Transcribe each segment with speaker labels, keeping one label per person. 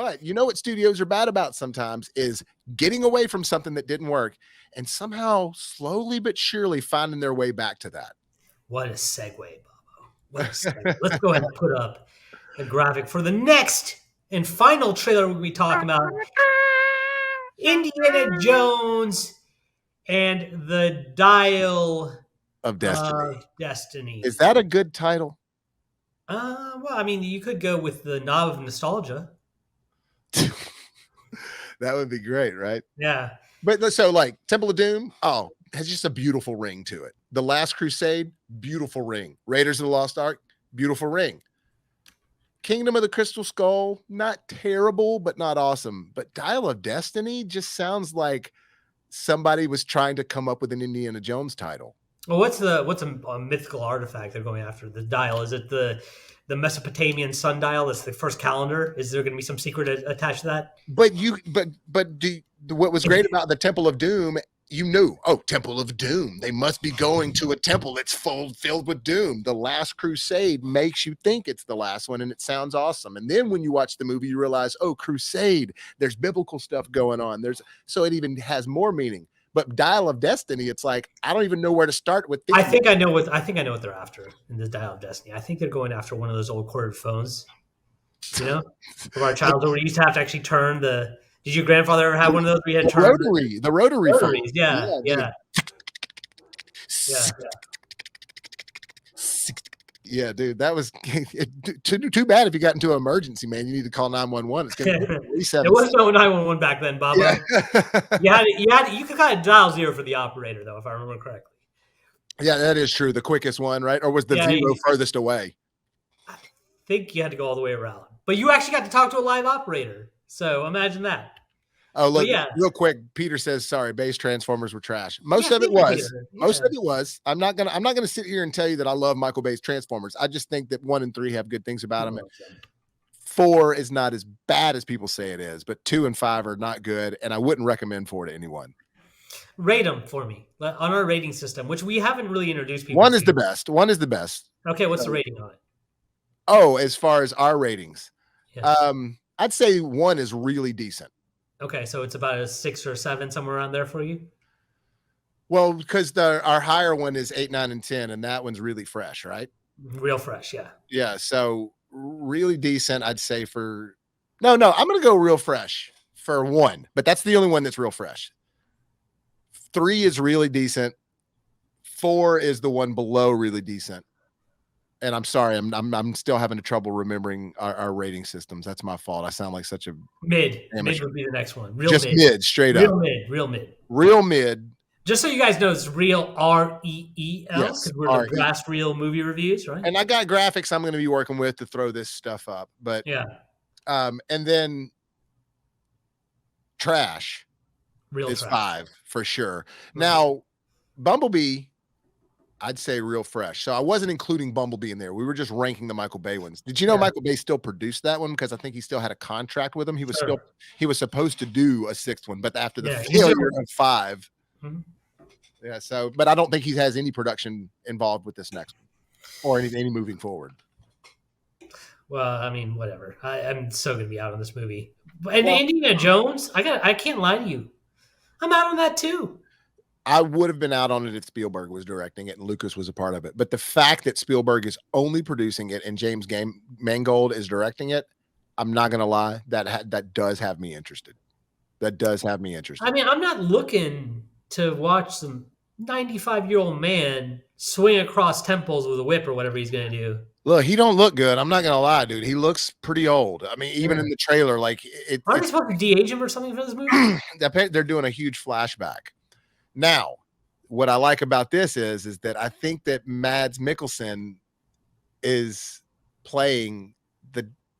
Speaker 1: But you know what studios are bad about sometimes is getting away from something that didn't work and somehow slowly but surely finding their way back to that.
Speaker 2: What a segue, Bobo. What a segue. Let's go ahead and put up a graphic for the next and final trailer we'll be talking about. Indiana Jones and the Dial
Speaker 1: Of Destiny.
Speaker 2: Destiny.
Speaker 1: Is that a good title?
Speaker 2: Well, I mean, you could go with the Knob of Nostalgia.
Speaker 1: That would be great, right?
Speaker 2: Yeah.
Speaker 1: But so like Temple of Doom, has just a beautiful ring to it. The Last Crusade, beautiful ring. Raiders of the Lost Ark, beautiful ring. Kingdom of the Crystal Skull, not terrible, but not awesome. But Dial of Destiny just sounds like somebody was trying to come up with an Indiana Jones title.
Speaker 2: Well, what's a mythical artifact they're going after? The dial? Is it the Mesopotamian sundial? That's the first calendar. Is there going to be some secret attached to that?
Speaker 1: But what was great about the Temple of Doom? You knew, Temple of Doom. They must be going to a temple that's filled with doom. The Last Crusade makes you think it's the last one, and it sounds awesome. And then when you watch the movie, you realize, Crusade. There's biblical stuff going on. So it even has more meaning. But Dial of Destiny, it's like I don't even know where to start with.
Speaker 2: I think I know what they're after in this Dial of Destiny. I think they're going after one of those old corded phones. You know, from our childhood, where you used to have to actually turn the. Did your grandfather ever have one of those? We had
Speaker 1: the rotary phone.
Speaker 2: Yeah.
Speaker 1: Yeah, dude, that was too bad if you got into an emergency, man. You need to call 911. It's going to reset.
Speaker 2: There was no 911 back then, Bob. Yeah. You could kind of dial 0 for the operator, though, if I remember correctly.
Speaker 1: Yeah, that is true. The quickest one, right? Or was the 0 furthest away?
Speaker 2: I think you had to go all the way around. But you actually got to talk to a live operator. So imagine that.
Speaker 1: Oh, look, real quick. Peter says, sorry, base Transformers were trash. Most of it was. I'm not gonna sit here and tell you that I love Michael Bay's Transformers. I just think that 1 and 3 have good things about them. 4 is not as bad as people say it is, but 2 and 5 are not good, and I wouldn't recommend 4 to anyone.
Speaker 2: Rate them for me on our rating system, which we haven't really introduced people.
Speaker 1: 1 is the best. 1 is the best.
Speaker 2: Okay, what's the rating on it?
Speaker 1: As far as our ratings, I'd say 1 is really decent.
Speaker 2: Okay, so it's about a 6 or 7, somewhere around there for you?
Speaker 1: Well, because our higher one is 8, 9, and 10, and that one's really fresh, right?
Speaker 2: Real fresh, yeah.
Speaker 1: Yeah, so really decent, I'd say for... No, I'm going to go real fresh for 1, but that's the only one that's real fresh. 3 is really decent. 4 is the one below really decent. And I'm sorry, I'm still having trouble remembering our rating systems. That's my fault. I sound like such a
Speaker 2: mid. Mid would be the next one.
Speaker 1: Just mid, straight up. Real mid.
Speaker 2: Just so you guys know, it's real REEL because we're the BrassReel movie reviews, right?
Speaker 1: And I got graphics I'm going to be working with to throw this stuff up. But and then trash is 5 for sure. Now, Bumblebee, I'd say real fresh. So I wasn't including Bumblebee in there. We were just ranking the Michael Bay ones. Did you know Michael Bay still produced that one? Because I think he still had a contract with him. He was supposed to do a 6th one, but after the failure of 5. Yeah. So, but I don't think he has any production involved with this next one or any moving forward.
Speaker 2: Well, I mean, whatever. I'm so going to be out on this movie. And Indiana Jones, I can't lie to you. I'm out on that too.
Speaker 1: I would have been out on it if Spielberg was directing it and Lucas was a part of it. But the fact that Spielberg is only producing it and James Mangold is directing it, I'm not going to lie, that does have me interested. That does have me interested.
Speaker 2: I mean, I'm not looking to watch some 95-year-old man swing across temples with a whip or whatever he's going to do.
Speaker 1: Look, he don't look good. I'm not going to lie, dude. He looks pretty old. I mean, even in the trailer, like
Speaker 2: aren't they supposed to de-age him or something for this movie?
Speaker 1: They're doing a huge flashback. Now, what I like about this is that I think that Mads Mikkelsen is playing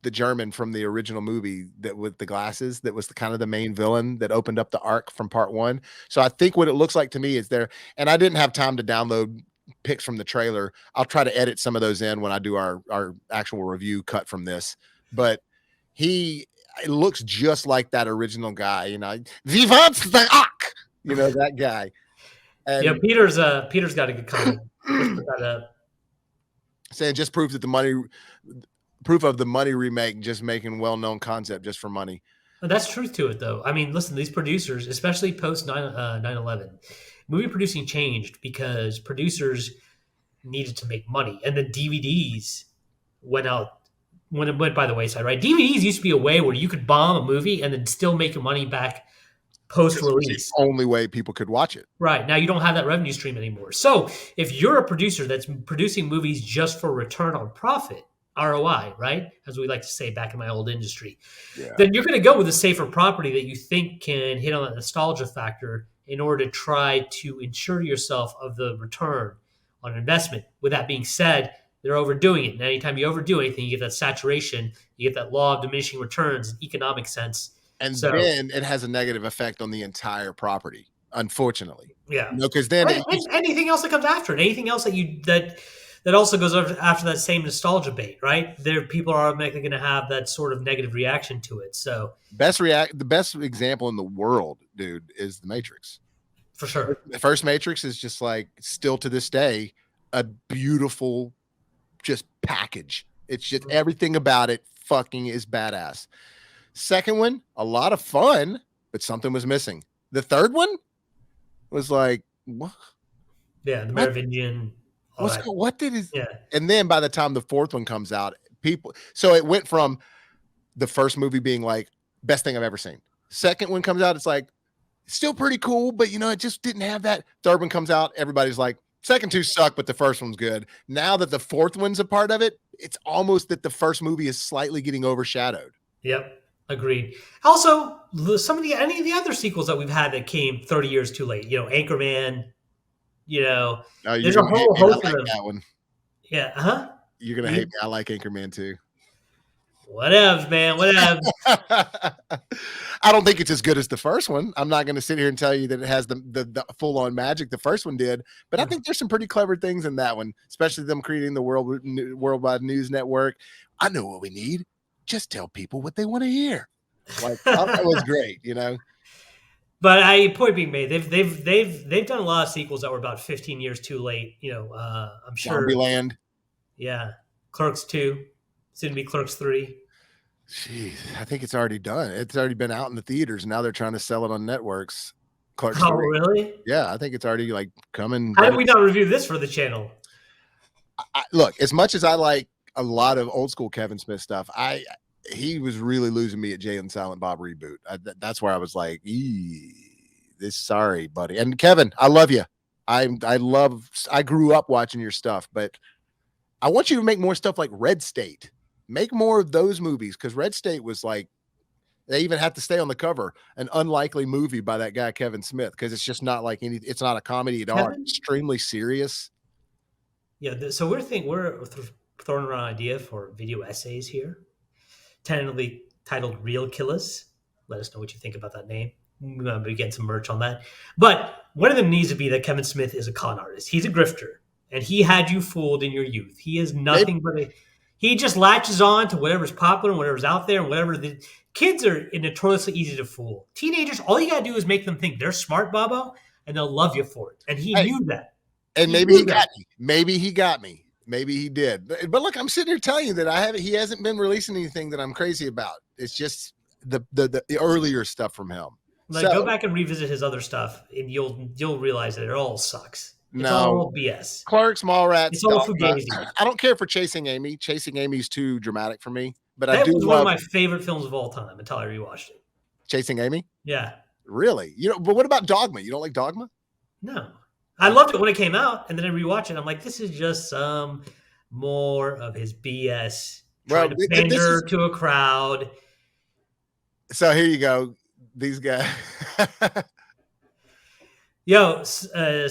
Speaker 1: the German from the original movie that with the glasses that was kind of the main villain that opened up the arc from part 1. So I think what it looks like to me is there, and I didn't have time to download pics from the trailer. I'll try to edit some of those in when I do our actual review cut from this, but it looks just like that original guy, you know, Vivant the Arc, you know, that guy. And
Speaker 2: Peter's got a good comment. Let's put that up.
Speaker 1: Saying just proves that the money proof of the money remake, just making well-known concept just for money.
Speaker 2: That's truth to it, though. I mean, listen, these producers, especially post 9/11, movie producing changed because producers needed to make money, and the DVDs went out when it went by the wayside. Right? DVDs used to be a way where you could bomb a movie and then still make your money back post
Speaker 1: Because it was the
Speaker 2: release.
Speaker 1: only way people could watch it.
Speaker 2: Right. Now you don't have that revenue stream anymore. So if you're a producer that's producing movies just for return on profit, ROI, right? As we like to say back in my old industry,
Speaker 1: Yeah.
Speaker 2: then you're going to go with a safer property that you think can hit on that nostalgia factor in order to try to ensure yourself of the return on investment. With that being said, they're overdoing it. And anytime you overdo anything, you get that saturation, you get that law of diminishing returns in economic sense.
Speaker 1: And
Speaker 2: So,
Speaker 1: then it has a negative effect on the entire property, unfortunately.
Speaker 2: yeah.
Speaker 1: Because then
Speaker 2: Right, and anything else that comes after it, anything else that also goes after that same nostalgia bait, right? There, people are automatically going to have that sort of negative reaction to it. So,
Speaker 1: the best example in the world, dude, is The Matrix.
Speaker 2: for sure,
Speaker 1: The first Matrix is just like still to this day a beautiful just package. It's just everything about it fucking is badass. Second one, a lot of fun, but something was missing. The third one was like, what?
Speaker 2: yeah, the
Speaker 1: What?
Speaker 2: Merovingian.
Speaker 1: What did it?
Speaker 2: Yeah.
Speaker 1: And then by the time the fourth one comes out, so it went from the first movie being like best thing I've ever seen. Second one comes out, it's like still pretty cool, but it just didn't have that. Third one comes out, everybody's like, second two suck, but the first one's good. Now that the fourth one's a part of it, it's almost that the first movie is slightly getting overshadowed.
Speaker 2: Yep. Agreed. Also, any of the other sequels that we've had that came 30 years too late, Anchorman, there's a whole host of them.
Speaker 1: That one.
Speaker 2: Yeah. Huh?
Speaker 1: You're going to hate me. I like Anchorman too.
Speaker 2: Whatevs, man. Whatevs.
Speaker 1: I don't think it's as good as the first one. I'm not going to sit here and tell you that it has the full-on magic the first one did, but I think there's some pretty clever things in that one, especially them creating the worldwide news network. I know what we need. Just tell people what they want to hear. Like that was great,
Speaker 2: But point being made, they've done a lot of sequels that were about 15 years too late. I'm sure.
Speaker 1: Zombieland.
Speaker 2: Yeah, Clerks 2, soon to be Clerks 3.
Speaker 1: Jeez, I think it's already done. It's already been out in the theaters. Now they're trying to sell it on networks.
Speaker 2: Clerks 3.
Speaker 1: Really? Yeah, I think it's already like coming.
Speaker 2: How did we not review this for the channel?
Speaker 1: Look, as much as I like a lot of old school Kevin Smith stuff, he was really losing me at Jay and Silent Bob reboot. That's where I was like, sorry, buddy. And Kevin, I love you. I grew up watching your stuff, but I want you to make more stuff like Red State. Make more of those movies, because Red State was like, they even have to stay on the cover, an unlikely movie by that guy Kevin Smith, because it's just not like it's not a comedy at all. It's extremely serious.
Speaker 2: Yeah, so we're throwing around an idea for video essays here, tentatively titled "Real Killers." Let us know what you think about that name. We're going to be getting some merch on that. But one of them needs to be that Kevin Smith is a con artist. He's a grifter, and he had you fooled in your youth. He is nothing but he just latches on to whatever's popular and whatever's out there, and whatever the kids are notoriously easy to fool. Teenagers, all you gotta do is make them think they're smart, Bobo, and they'll love you for it. And he knew that.
Speaker 1: And maybe he got me. Maybe he got me. Maybe he did. But look, I'm sitting here telling you that he hasn't been releasing anything that I'm crazy about. It's just the earlier stuff from him.
Speaker 2: Go back and revisit his other stuff, and you'll realize that it all sucks. It's all BS.
Speaker 1: Clerks, Mallrats.
Speaker 2: It's all fugazi.
Speaker 1: I don't care for Chasing Amy. Chasing Amy's too dramatic for me. But
Speaker 2: that
Speaker 1: I do
Speaker 2: was
Speaker 1: love
Speaker 2: one of my favorite films of all time until I rewatched it.
Speaker 1: Chasing Amy?
Speaker 2: Yeah.
Speaker 1: Really? But what about Dogma? You don't like Dogma?
Speaker 2: No. I loved it when it came out, and then I rewatched it. I'm like, this is just some more of his BS. Trying to pander to a crowd.
Speaker 1: So here you go. These guys.
Speaker 2: Yo, Cirque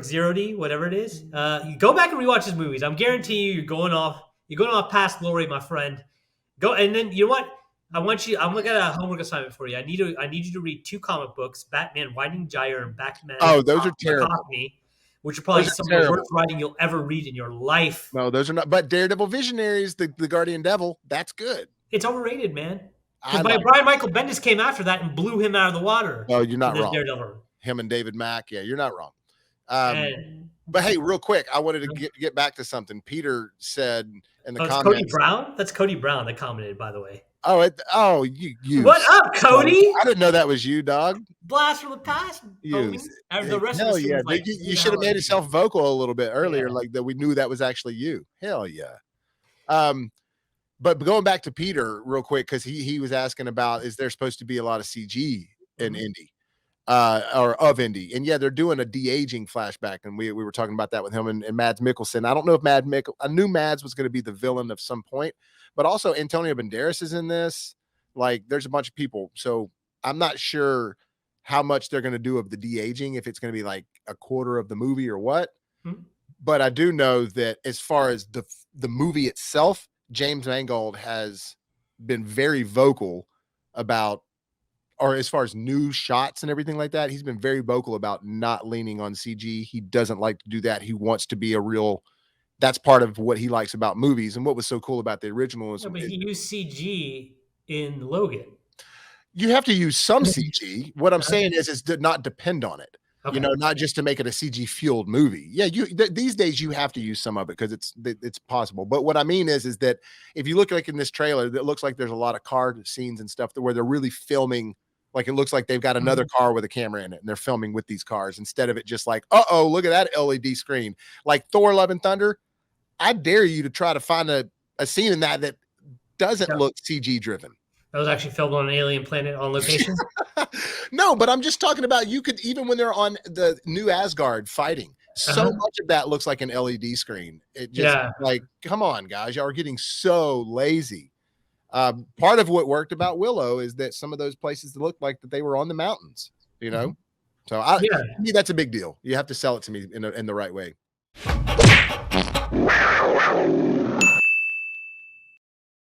Speaker 2: Zero D, whatever it is. You go back and rewatch his movies. I'm guaranteeing you, you're going off past glory, my friend. Go, and then you know what? I'm looking at a homework assignment for you. I need you to read 2 comic books: Batman Riding Gyre and Batman.
Speaker 1: Oh, those are terrible.
Speaker 2: Which are probably some of the worst writing you'll ever read in your life.
Speaker 1: No, those are not. But Daredevil Visionaries, the Guardian Devil, that's good.
Speaker 2: It's overrated, man. Because Brian Michael Bendis came after that and blew him out of the water.
Speaker 1: No, you're not wrong.
Speaker 2: Daredevil.
Speaker 1: Him and David Mack. Yeah, you're not wrong. But hey, real quick, I wanted to get back to something. Peter said in the
Speaker 2: Oh, it's Cody
Speaker 1: comments.
Speaker 2: Brown. That's Cody Brown that commented, by the way.
Speaker 1: Oh, you.
Speaker 2: What up, Cody?
Speaker 1: I didn't know that was you, dog.
Speaker 2: Blast from the past,
Speaker 1: You.
Speaker 2: homies. The rest of
Speaker 1: Hell
Speaker 2: us here
Speaker 1: yeah.
Speaker 2: was like, who
Speaker 1: You
Speaker 2: the
Speaker 1: should
Speaker 2: hell
Speaker 1: have
Speaker 2: are
Speaker 1: made
Speaker 2: these
Speaker 1: yourself
Speaker 2: people?
Speaker 1: vocal a little bit earlier,
Speaker 2: Yeah.
Speaker 1: like that we knew that was actually you. Hell yeah. Um, but going back to Peter real quick, because he was asking about, is there supposed to be a lot of CG in Indy? Or of Indy. And yeah, they're doing a de-aging flashback. And we were talking about that with him and Mads Mikkelsen. I don't know if I knew Mads was going to be the villain of some point, but also Antonio Banderas is in this. Like there's a bunch of people. So I'm not sure how much they're going to do of the de-aging, if it's going to be like a quarter of the movie or what. But I do know that as far as the movie itself, James Mangold has been very vocal about, or as far as new shots and everything like that, he's been very vocal about not leaning on CG. He doesn't like to do that. He wants to be a real, that's part of what he likes about movies. And what was so cool about the original is,
Speaker 2: Yeah, but he used CG in Logan.
Speaker 1: you have to use some CG. What I'm saying is to not depend on it.
Speaker 2: Okay.
Speaker 1: Not just to make it a CG fueled movie. Yeah, these days you have to use some of it because it's possible. But what I mean is that if you look like in this trailer, that looks like there's a lot of car scenes and stuff where they're really filming. Like it looks like they've got another car with a camera in it and they're filming with these cars instead of it just like, uh-oh, look at that LED screen. Like Thor Love and Thunder, I dare you to try to find a scene in that doesn't look CG driven.
Speaker 2: That was actually filmed on an alien planet on location?
Speaker 1: No, but I'm just talking about, you could, even when they're on the New Asgard fighting, so much of that looks like an LED screen. It just like, come on, guys, y'all are getting so lazy. Part of what worked about Willow is that some of those places looked like that they were on the mountains, So to me, that's a big deal. You have to sell it to me in the right way.